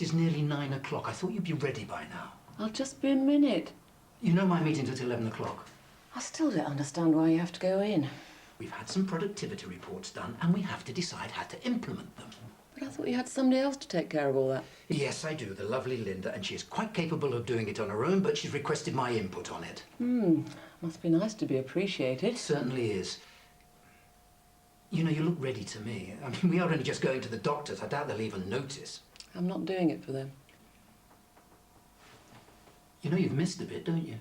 It is nearly 9 o'clock. I thought you'd be ready by now. I'll just be a minute. You know my meeting's at 11 o'clock. I still don't understand why you have to go in. We've had some productivity reports done and we have to decide how to implement them. But I thought you had somebody else to take care of all that. Yes, I do. The lovely Linda, and she is quite capable of doing it on her own, but she's requested my input on it. Must be nice to be appreciated. It certainly is. You know, you look ready to me. I mean, we are only just going to the doctors. I doubt they'll even notice. I'm not doing it for them. You know you've missed a bit, don't you?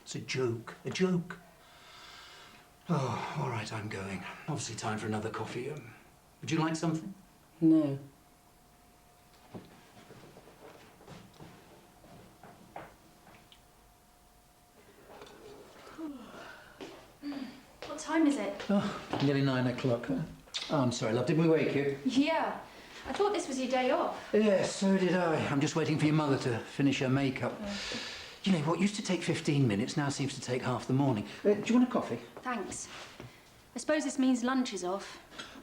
It's a joke. A joke. Oh, all right, I'm going. Obviously time for another coffee. Would you like something? No. What time is it? Oh, nearly 9 o'clock. Oh, I'm sorry, love. Did we wake you? Yeah. I thought this was your day off. Yes, so did I. I'm just waiting for your mother to finish her makeup. You know, what used to take 15 minutes now seems to take half the morning. Do you want a coffee? Thanks. I suppose this means lunch is off.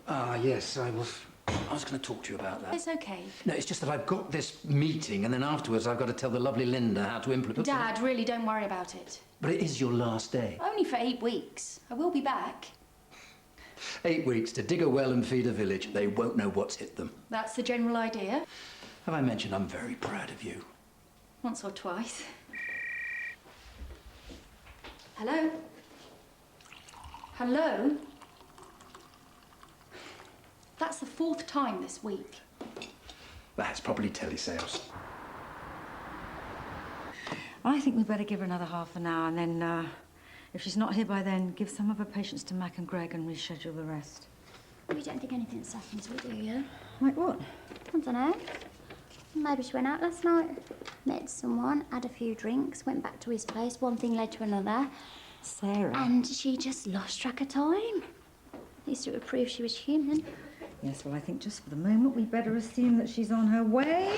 Ah, yes, I was going to talk to you about that. It's okay. No, it's just that I've got this meeting and then afterwards I've got to tell the lovely Linda how to implement... Dad, really don't worry about it. But it is your last day. Only for 8 weeks. I will be back. 8 weeks to dig a well and feed a village. They won't know what's hit them. That's the general idea. Have I mentioned I'm very proud of you? Once or twice. Hello? Hello? That's the 4th time this week. That's probably telesales. I think we'd better give her another half an hour and then, if she's not here by then, give some of her patients to Mac and Greg and reschedule the rest. We don't think anything's happened to her, do you? Like what? I don't know. Maybe she went out last night, met someone, had a few drinks, went back to his place. One thing led to another. Sarah. And she just lost track of time. At least it would prove she was human. Yes, well, I think just for the moment we'd better assume that she's on her way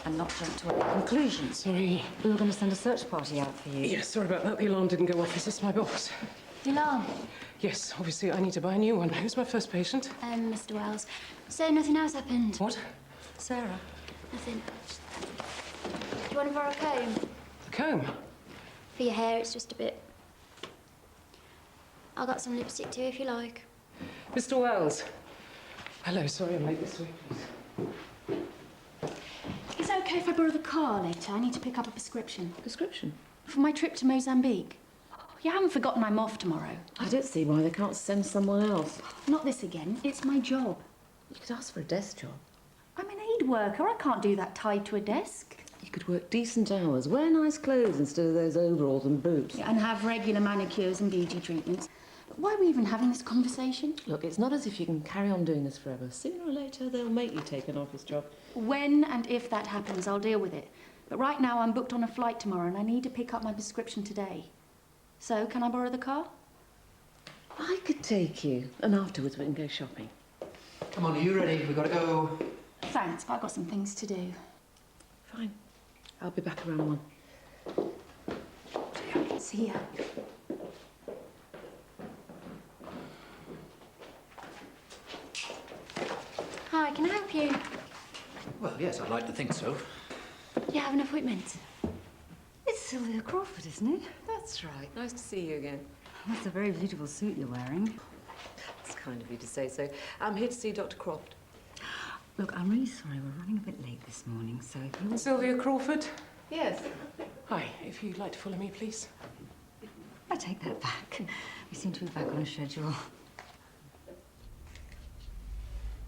and not jump to any conclusions. Sorry. We were going to send a search party out for you. Yes, sorry about that. The alarm didn't go off. Is this my box? The alarm? Yes, obviously I need to buy a new one. Who's my first patient? Mr. Wells. So nothing else happened? What? Sarah. Nothing. Do you want to borrow a comb? A comb? For your hair, it's just a bit... I've got some lipstick too, if you like. Mr. Wells. Hello, sorry I'm late this week, please. Is it okay if I borrow the car later? I need to pick up a prescription. Prescription? For my trip to Mozambique. You haven't forgotten I'm off tomorrow. I don't see why they can't send someone else. Not this again. It's my job. You could ask for a desk job. I'm an aid worker. I can't do that tied to a desk. You could work decent hours, wear nice clothes instead of those overalls and boots. Yeah, and have regular manicures and beauty treatments. But why are we even having this conversation? Look, it's not as if you can carry on doing this forever. Sooner or later, they'll make you take an office job. When and if that happens, I'll deal with it. But right now, I'm booked on a flight tomorrow and I need to pick up my prescription today. So, can I borrow the car? I could take you, and afterwards we can go shopping. Come on, are you ready? We've got to go. Thanks, but I've got some things to do. Fine. I'll be back around 1. See ya. Hi, can I help you? Well, yes, I'd like to think so. You have an appointment? It's Sylvia Crawford, isn't it? That's right. Nice to see you again. That's a very beautiful suit you're wearing. It's kind of you to say so. I'm here to see Dr. Croft. Look, I'm really sorry. We're running a bit late this morning, so if you... Sylvia Crawford? Yes. Hi, if you'd like to follow me, please. I take that back. We seem to be back on schedule.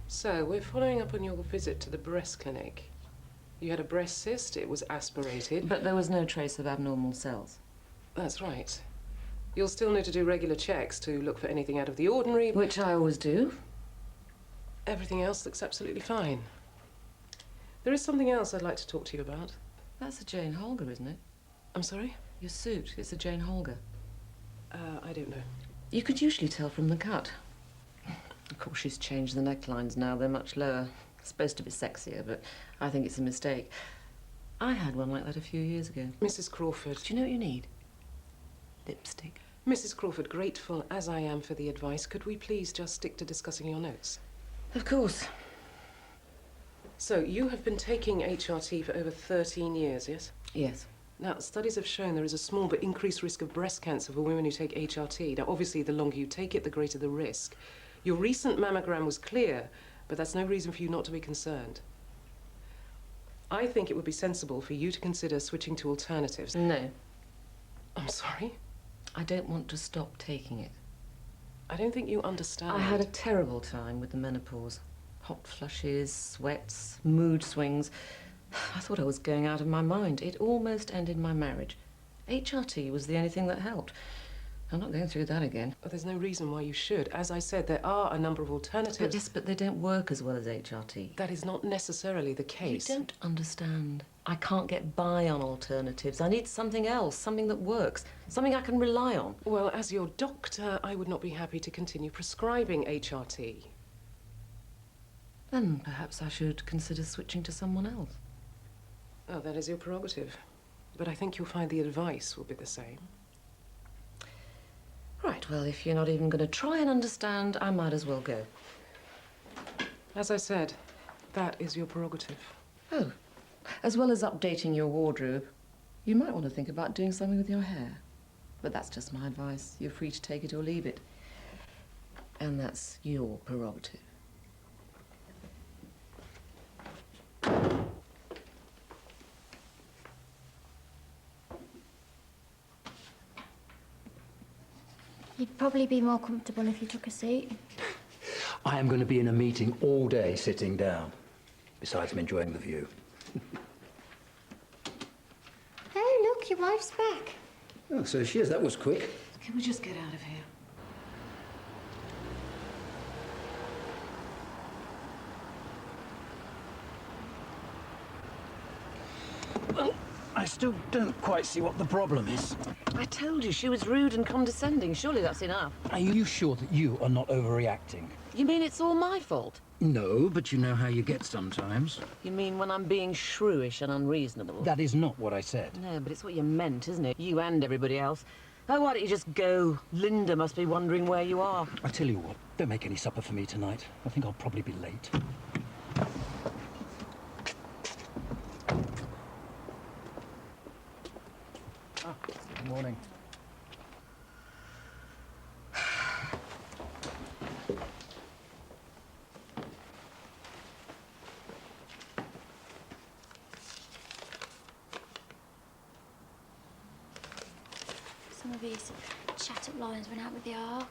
So, we're following up on your visit to the breast clinic. You had a breast cyst, it was aspirated. But there was no trace of abnormal cells. That's right. You'll still need to do regular checks to look for anything out of the ordinary. Which I always do. Everything else looks absolutely fine. There is something else I'd like to talk to you about. That's a Jane Holger, isn't it? I'm sorry? Your suit, it's a Jane Holger. I don't know. You could usually tell from the cut. Of course, she's changed the necklines now. They're much lower. It's supposed to be sexier, but I think it's a mistake. I had one like that a few years ago. Mrs. Crawford. Do you know what you need? Lipstick. Mrs. Crawford, grateful as I am for the advice, could we please just stick to discussing your notes? Of course. So, you have been taking HRT for over 13 years, yes? Yes. Now, studies have shown there is a small but increased risk of breast cancer for women who take HRT. Now, obviously, the longer you take it, the greater the risk. Your recent mammogram was clear, but that's no reason for you not to be concerned. I think it would be sensible for you to consider switching to alternatives. No. I'm sorry? I don't want to stop taking it. I don't think you understand. I had a terrible time with the menopause. Hot flushes, sweats, mood swings. I thought I was going out of my mind. It almost ended my marriage. HRT was the only thing that helped. I'm not going through that again. But there's no reason why you should. As I said, there are a number of alternatives. Yes, but they don't work as well as HRT. That is not necessarily the case. You don't understand. I can't get by on alternatives. I need something else, something that works, something I can rely on. Well, as your doctor, I would not be happy to continue prescribing HRT. Then perhaps I should consider switching to someone else. Oh, that is your prerogative. But I think you'll find the advice will be the same. Right, well, if you're not even going to try and understand, I might as well go. As I said, that is your prerogative. Oh, as well as updating your wardrobe, you might want to think about doing something with your hair. But that's just my advice. You're free to take it or leave it. And that's your prerogative. You'd probably be more comfortable if you took a seat. I am going to be in a meeting all day sitting down. Besides, I'm enjoying the view. Oh, look, your wife's back. Oh, so she is. That was quick. Can we just get out of here? Well, I still don't quite see what the problem is. I told you she was rude and condescending. Surely that's enough. Are you sure that you are not overreacting? You mean it's all my fault? No, but you know how you get sometimes. You mean when I'm being shrewish and unreasonable? That is not what I said. No, but it's what you meant, isn't it? You and everybody else. Oh, why don't you just go? Linda must be wondering where you are. I tell you what, don't make any supper for me tonight. I think I'll probably be late. Good morning. Some of his chat-up lines went out with the arc.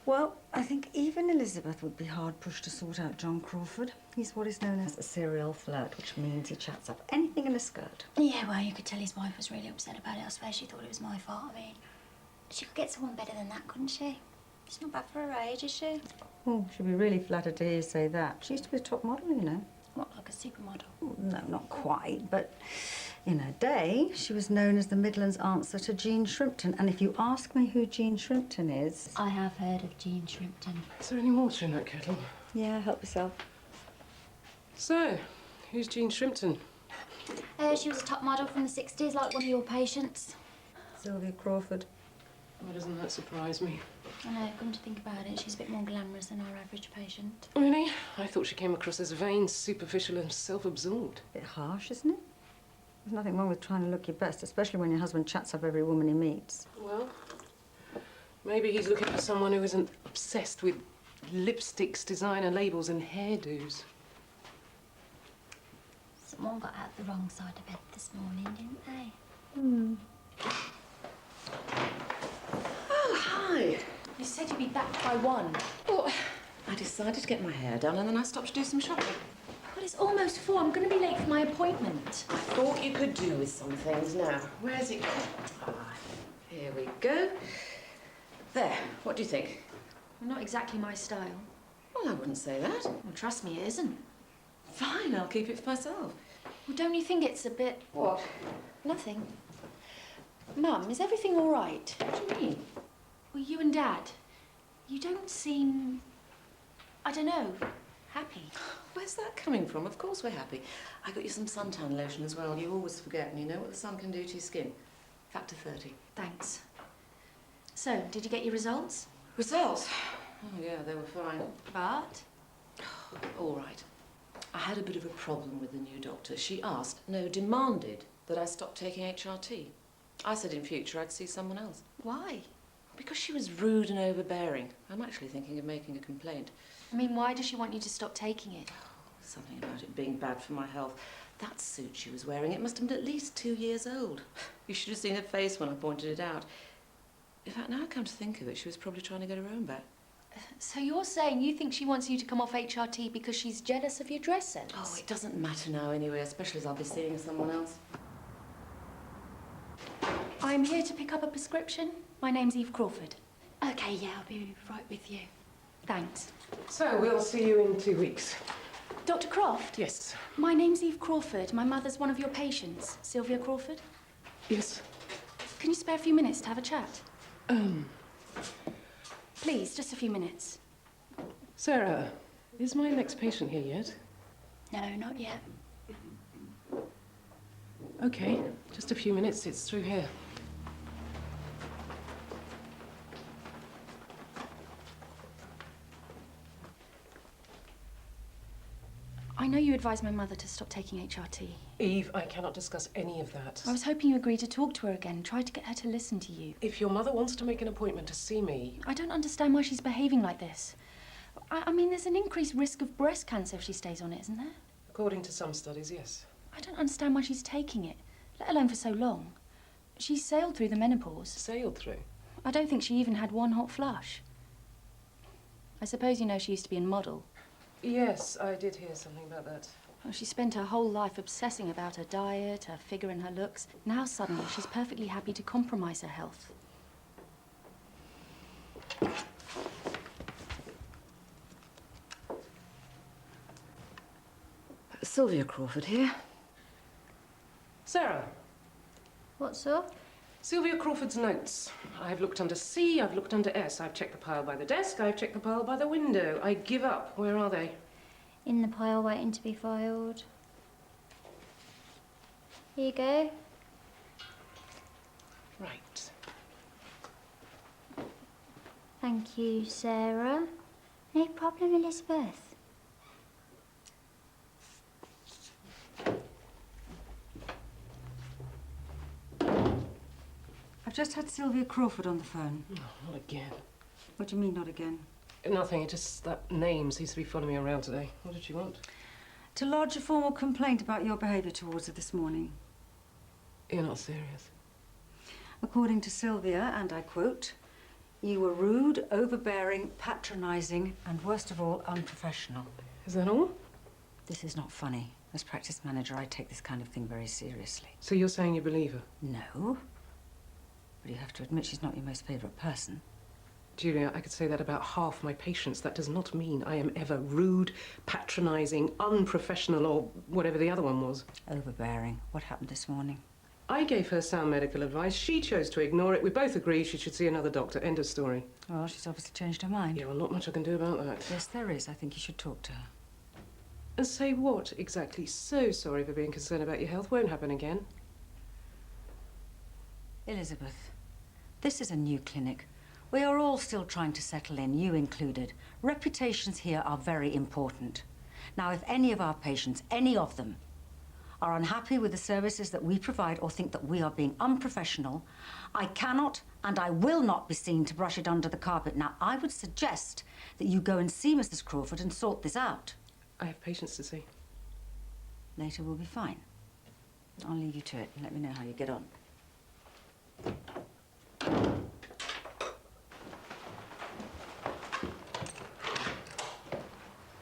Well, I think even Elizabeth would be hard-pushed to sort out John Crawford. He's what is known as a serial flirt, which means he chats up anything in a skirt. Yeah, well, you could tell his wife was really upset about it. I swear she thought it was my fault. I mean, she could get someone better than that, couldn't she? She's not bad for her age, is she? Oh, she'd be really flattered to hear you say that. She used to be a top model, you know. Not like a supermodel. No, not quite, but in her day, she was known as the Midlands answer to Jean Shrimpton. And if you ask me who Jean Shrimpton is... I have heard of Jean Shrimpton. Is there any water in that kettle? Yeah, help yourself. So, who's Jean Shrimpton? She was a top model from the 60s, like one of your patients. Sylvia Crawford. Why doesn't that surprise me? I know, come to think about it, she's a bit more glamorous than our average patient. Really? I thought she came across as vain, superficial and self-absorbed. Bit harsh, isn't it? There's nothing wrong with trying to look your best, especially when your husband chats up every woman he meets. Well, maybe he's looking for someone who isn't obsessed with lipsticks, designer labels and hairdos. Someone got out the wrong side of bed this morning, didn't they? Oh, hi. You said you'd be back by 1. Well, I decided to get my hair done and then I stopped to do some shopping. But it's almost 4. I'm going to be late for my appointment. I thought you could do with some things now. Where's it gone? Ah, here we go. There, what do you think? Well, not exactly my style. Well, I wouldn't say that. Well, trust me, it isn't. Fine, I'll keep it for myself. Well, don't you think it's a bit... What? Nothing. Mum, is everything all right? What do you mean? Well, you and Dad, you don't seem... I don't know, happy. Where's that coming from? Of course we're happy. I got you some suntan lotion as well. You always forget, and you know what the sun can do to your skin. Factor 30. Thanks. So, did you get your results? Results? Oh, yeah, they were fine. But? All right. I had a bit of a problem with the new doctor. She asked, no, demanded, that I stop taking HRT. I said in future I'd see someone else. Why? Because she was rude and overbearing. I'm actually thinking of making a complaint. I mean, why does she want you to stop taking it? Something about it being bad for my health. That suit she was wearing, it must have been at least 2 years old. You should have seen her face when I pointed it out. In fact, now I come to think of it, she was probably trying to get her own back. So you're saying you think she wants you to come off HRT because she's jealous of your dress sense? Oh, it doesn't matter now anyway, especially as I'll be seeing someone else. I'm here to pick up a prescription. My name's Eve Crawford. Okay, yeah, I'll be right with you. Thanks. So, we'll see you in 2 weeks. Dr. Croft? Yes. My name's Eve Crawford. My mother's one of your patients, Sylvia Crawford. Yes. Can you spare a few minutes to have a chat? Please, just a few minutes. Sarah, is my next patient here yet? No, not yet. Okay, just a few minutes, it's through here. I know you advised my mother to stop taking HRT. Eve, I cannot discuss any of that. I was hoping you agreed to talk to her again, try to get her to listen to you. If your mother wants to make an appointment to see me... I don't understand why she's behaving like this. I mean, there's an increased risk of breast cancer if she stays on it, isn't there? According to some studies, yes. I don't understand why she's taking it, let alone for so long. She's sailed through the menopause. Sailed through. I don't think she even had one hot flush. I suppose you know she used to be a model. Yes, I did hear something about that. Well, she spent her whole life obsessing about her diet, her figure and her looks. Now suddenly she's perfectly happy to compromise her health. Sylvia Crawford here. Sarah, What's up? Sylvia Crawford's notes. I've looked under C, I've looked under S. I've checked the pile by the desk, I've checked the pile by the window. I give up. Where are they? In the pile waiting to be filed. Here you go. Right. Thank you, Sarah. No problem, Elizabeth. I've just had Sylvia Crawford on the phone. Oh, not again. What do you mean, not again? Nothing, it just that name seems to be following me around today. What did she want? To lodge a formal complaint about your behaviour towards her this morning. You're not serious. According to Sylvia, and I quote, "You were rude, overbearing, patronising, and worst of all, unprofessional." Is that all? This is not funny. As practice manager, I take this kind of thing very seriously. So you're saying you believe her? No. But you have to admit she's not your most favourite person. Julia, I could say that about half my patients. That does not mean I am ever rude, patronising, unprofessional, or whatever the other one was. Overbearing. What happened this morning? I gave her sound medical advice. She chose to ignore it. We both agree she should see another doctor. End of story. Well, she's obviously changed her mind. Yeah, well, not much I can do about that. Yes, there is. I think you should talk to her. And say what, exactly? So sorry for being concerned about your health. Won't happen again. Elizabeth, this is a new clinic. We are all still trying to settle in, you included. Reputations here are very important. Now, if any of our patients, any of them, are unhappy with the services that we provide or think that we are being unprofessional, I cannot and I will not be seen to brush it under the carpet. Now, I would suggest that you go and see Mrs. Crawford and sort this out. I have patients to see. Later we'll be fine. I'll leave you to it and let me know how you get on.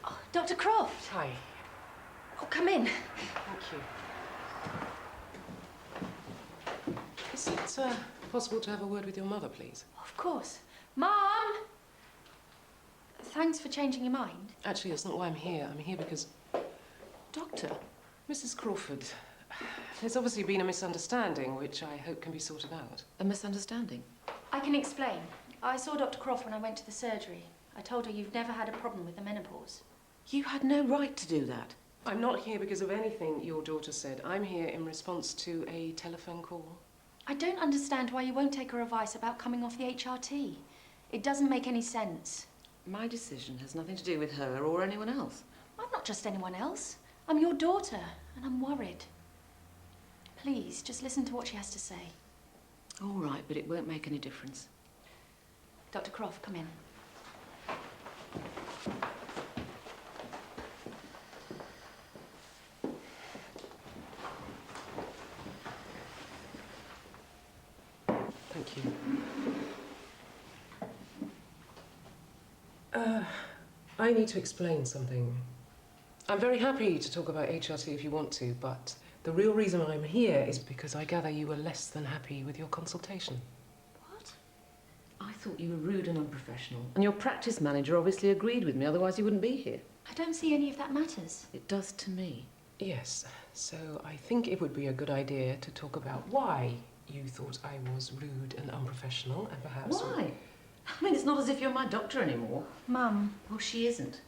Oh, Dr. Croft! Hi. Oh, come in. Thank you. Is it possible to have a word with your mother, please? Of course. Mum! Thanks for changing your mind. Actually, that's not why I'm here. I'm here because... Doctor? Mrs. Crawford, there's obviously been a misunderstanding, which I hope can be sorted out. A misunderstanding? I can explain. I saw Dr. Croft when I went to the surgery. I told her you've never had a problem with the menopause. You had no right to do that. I'm not here because of anything your daughter said. I'm here in response to a telephone call. I don't understand why you won't take her advice about coming off the HRT. It doesn't make any sense. My decision has nothing to do with her or anyone else. I'm not just anyone else. I'm your daughter, and I'm worried. Please, just listen to what she has to say. All right, but it won't make any difference. Dr. Croft, come in. Thank you. I need to explain something. I'm very happy to talk about HRT if you want to, but the real reason I'm here is because I gather you were less than happy with your consultation. What? I thought you were rude and unprofessional. And your practice manager obviously agreed with me, otherwise you wouldn't be here. I don't see any of that matters. It does to me. Yes, so I think it would be a good idea to talk about why you thought I was rude and unprofessional, and perhaps... Why? I mean, it's not as if you're my doctor anymore. Mum, Well, she isn't.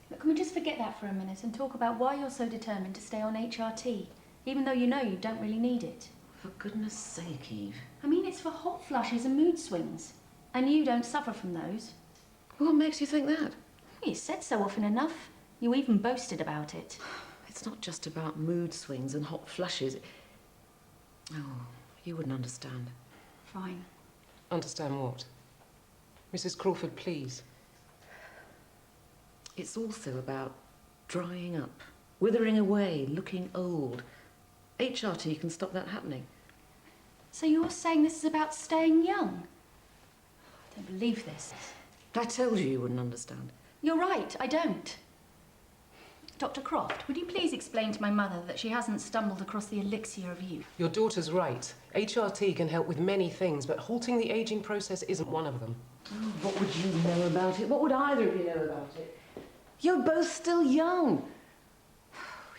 look, can we just forget that for a minute and talk about why you're so determined to stay on HRT, even though you know you don't really need it? For goodness sake, Eve. I mean, it's for hot flushes and mood swings, and you don't suffer from those. What makes you think that? You said so often enough. You even boasted about it. It's not just about mood swings and hot flushes. Oh, you wouldn't understand. Fine. Understand what? Mrs. Crawford, please. It's also about drying up, withering away, looking old. HRT can stop that happening. So you're saying this is about staying young? I don't believe this. I told you wouldn't understand. You're right, I don't. Dr. Croft, would you please explain to my mother that she hasn't stumbled across the elixir of youth? Your daughter's right. HRT can help with many things, but halting the aging process isn't one of them. Oh, what would you know about it? What would either of you know about it? You're both still young.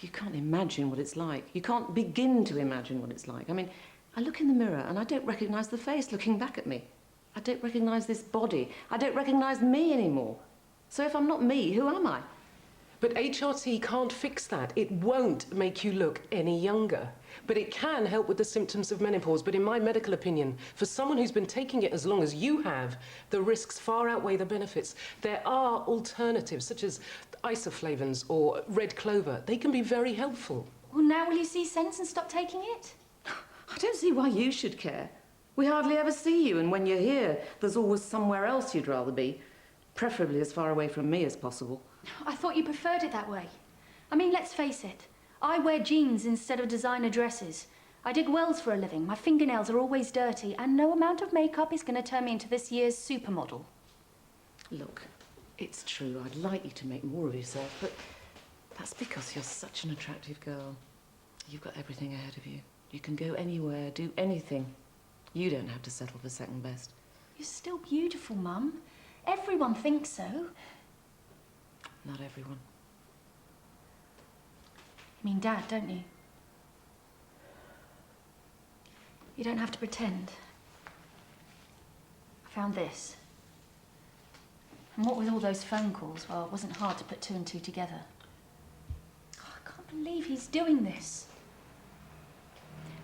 You can't imagine what it's like. You can't begin to imagine what it's like. I mean, I look in the mirror and I don't recognise the face looking back at me. I don't recognise this body. I don't recognise me anymore. So if I'm not me, who am I? But HRT can't fix that. It won't make you look any younger. But it can help with the symptoms of menopause. But in my medical opinion, for someone who's been taking it as long as you have, the risks far outweigh the benefits. There are alternatives, such as isoflavones or red clover. They can be very helpful. Well, now will you see sense and stop taking it? I don't see why you should care. We hardly ever see you, and when you're here, there's always somewhere else you'd rather be. Preferably as far away from me as possible. I thought you preferred it that way. I mean, let's face it. I wear jeans instead of designer dresses. I dig wells for a living. My fingernails are always dirty, and no amount of makeup is going to turn me into this year's supermodel. Look, it's true, I'd like you to make more of yourself, but that's because you're such an attractive girl. You've got everything ahead of you. You can go anywhere, do anything. You don't have to settle for second best. You're still beautiful, Mum. Everyone thinks so. Not everyone. You mean Dad, don't you? You don't have to pretend. I found this. And what with all those phone calls, well, it wasn't hard to put two and two together. Oh, I can't believe he's doing this.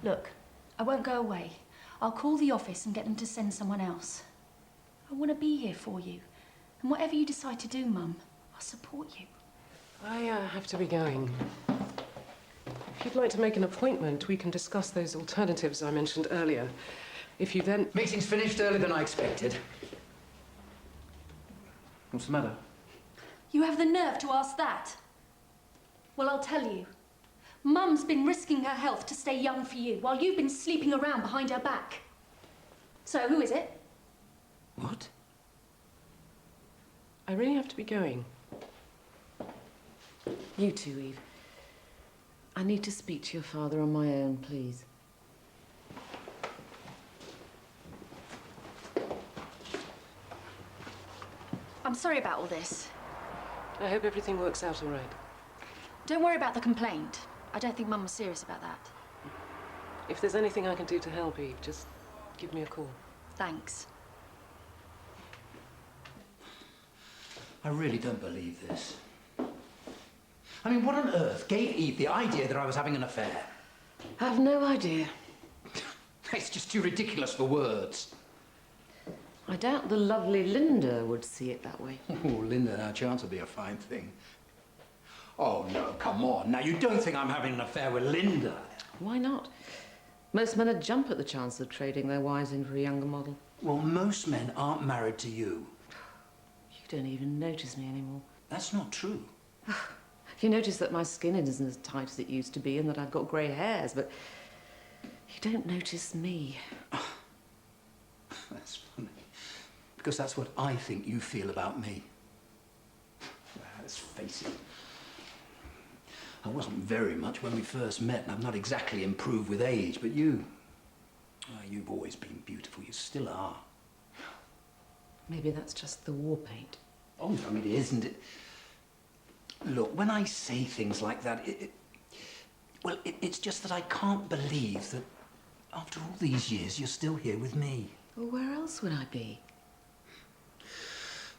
Look, I won't go away. I'll call the office and get them to send someone else. I want to be here for you. And whatever you decide to do, Mum, I'll support you. I have to be going. If you'd like to make an appointment, we can discuss those alternatives I mentioned earlier. If you then... Meeting's finished earlier than I expected. What's the matter? You have the nerve to ask that? Well, I'll tell you. Mum's been risking her health to stay young for you, while you've been sleeping around behind her back. So, who is it? What? I really have to be going. You too, Eve. I need to speak to your father on my own, please. I'm sorry about all this. I hope everything works out all right. Don't worry about the complaint. I don't think Mum was serious about that. If there's anything I can do to help, Eve, just give me a call. Thanks. I really don't believe this. I mean, what on earth gave Eve the idea that I was having an affair? I've no idea. It's just too ridiculous for words. I doubt the lovely Linda would see it that way. Oh, Linda, now chance will be a fine thing. Oh, no, come on. Now, you don't think I'm having an affair with Linda? Why not? Most men would jump at the chance of trading their wives in for a younger model. Well, most men aren't married to you. You don't even notice me anymore. That's not true. You notice that my skin isn't as tight as it used to be and that I've got grey hairs, but you don't notice me. That's funny. Because that's what I think you feel about me. Let's face it. I wasn't very much when we first met, and I've not exactly improved with age, but you... you've always been beautiful. You still are. Maybe that's just the war paint. Oh, I mean, isn't it? Look, when I say things like that, it's just that I can't believe that after all these years, you're still here with me. Well, where else would I be?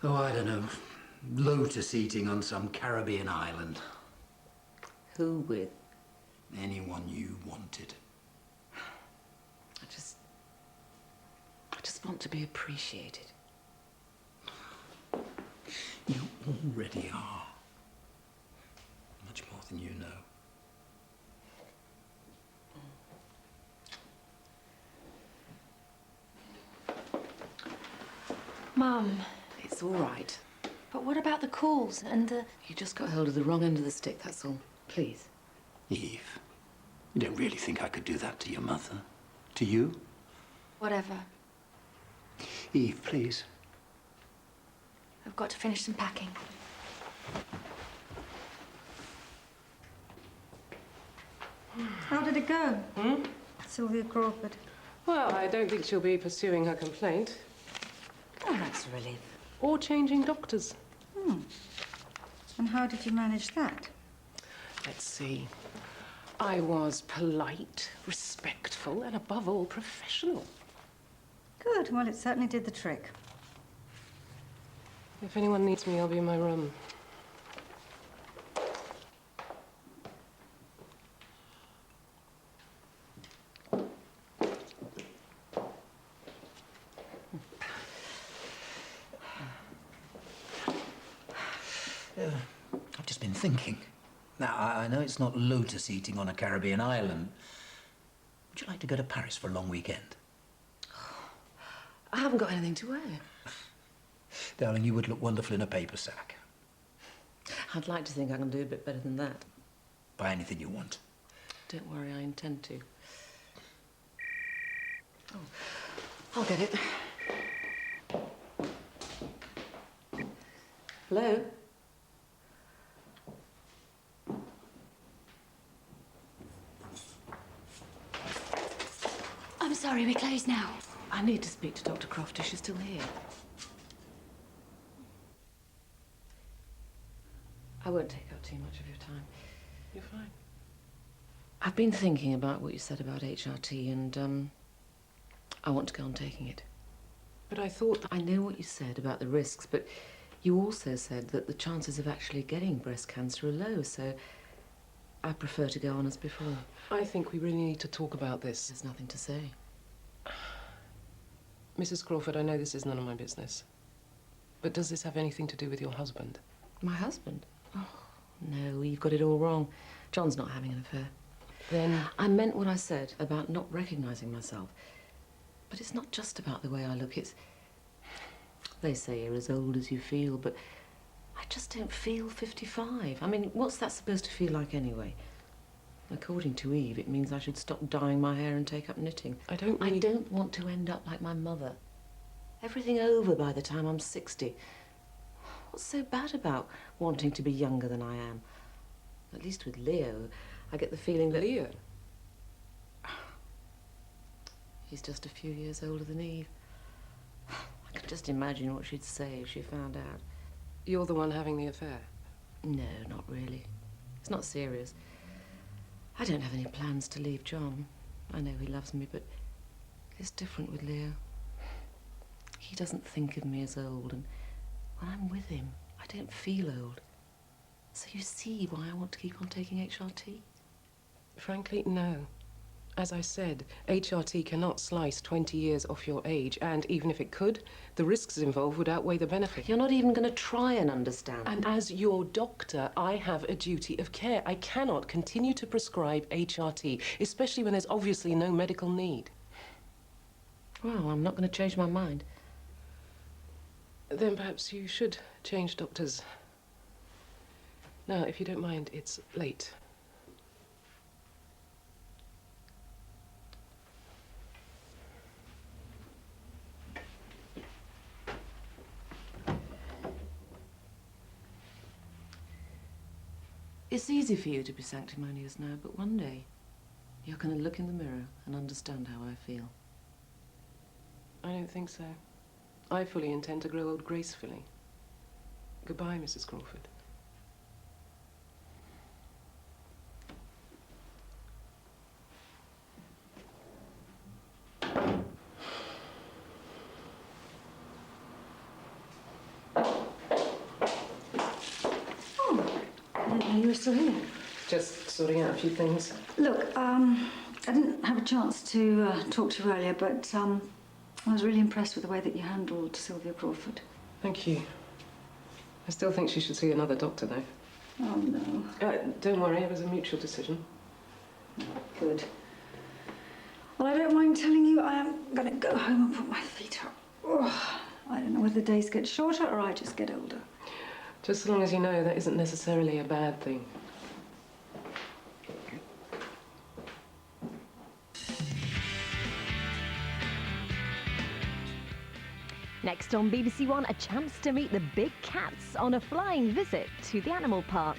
Oh, I don't know. Lotus eating on some Caribbean island. Who with? Anyone you wanted. I just want to be appreciated. You already are. Much more than you know. Mum, It's all right. but what about the calls and the... You just got hold of the wrong end of the stick, that's all. Please. Eve, you don't really think I could do that to your mother? To you? Whatever. Eve, please. I've got to finish some packing. How did it go? Sylvia Crawford. Well, I don't think she'll be pursuing her complaint. Oh, that's a relief. Or changing doctors. And how did you manage that? Let's see. I was polite, respectful, and above all, professional. Good. Well, it certainly did the trick. If anyone needs me, I'll be in my room. I've just been thinking. Now, I know it's not lotus eating on a Caribbean island. Would you like to go to Paris for a long weekend? I haven't got anything to wear. Darling, you would look wonderful in a paper sack. I'd like to think I can do a bit better than that. Buy anything you want. Don't worry, I intend to. Oh, I'll get it. Hello? I'm sorry, we're closed now. I need to speak to Dr. Croft. Is she still here? I won't take up too much of your time. You're fine. I've been thinking about what you said about HRT and, I want to go on taking it. But I thought... I know what you said about the risks, but you also said that the chances of actually getting breast cancer are low, so I prefer to go on as before. I think we really need to talk about this. There's nothing to say. Mrs. Crawford, I know this is none of my business. But does this have anything to do with your husband? My husband? Oh, no, you've got it all wrong. John's not having an affair. Then... I meant what I said about not recognizing myself. But it's not just about the way I look, it's... They say you're as old as you feel, but I just don't feel 55. I mean, what's that supposed to feel like anyway? According to Eve, it means I should stop dyeing my hair and take up knitting. I don't want to end up like my mother. Everything over by the time I'm 60. What's so bad about wanting to be younger than I am? At least with Leo, I get the feeling that... Leo? He's just a few years older than Eve. I can just imagine what she'd say if she found out. You're the one having the affair? No, not really. It's not serious. I don't have any plans to leave John. I know he loves me, but it's different with Leo. He doesn't think of me as old, and when I'm with him, I don't feel old. So you see why I want to keep on taking HRT? Frankly, no. As I said, HRT cannot slice 20 years off your age, and even if it could, the risks involved would outweigh the benefit. You're not even going to try and understand. And as your doctor, I have a duty of care. I cannot continue to prescribe HRT, especially when there's obviously no medical need. Well, I'm not going to change my mind. Then perhaps you should change doctors. Now, if you don't mind, it's late. It's easy for you to be sanctimonious now, but one day you're going to look in the mirror and understand how I feel. I don't think so. I fully intend to grow old gracefully. Goodbye, Mrs. Crawford. You were still here. Just sorting out a few things. Look, I didn't have a chance to talk to you earlier, but I was really impressed with the way that you handled Sylvia Crawford. Thank you. I still think she should see another doctor, though. Oh, no. Don't worry, it was a mutual decision. Good. Well, I don't mind telling you, I am going to go home and put my feet up. Oh, I don't know whether the days get shorter or I just get older. Just as long as you know that isn't necessarily a bad thing. Next on BBC1, a chance to meet the big cats on a flying visit to the animal park.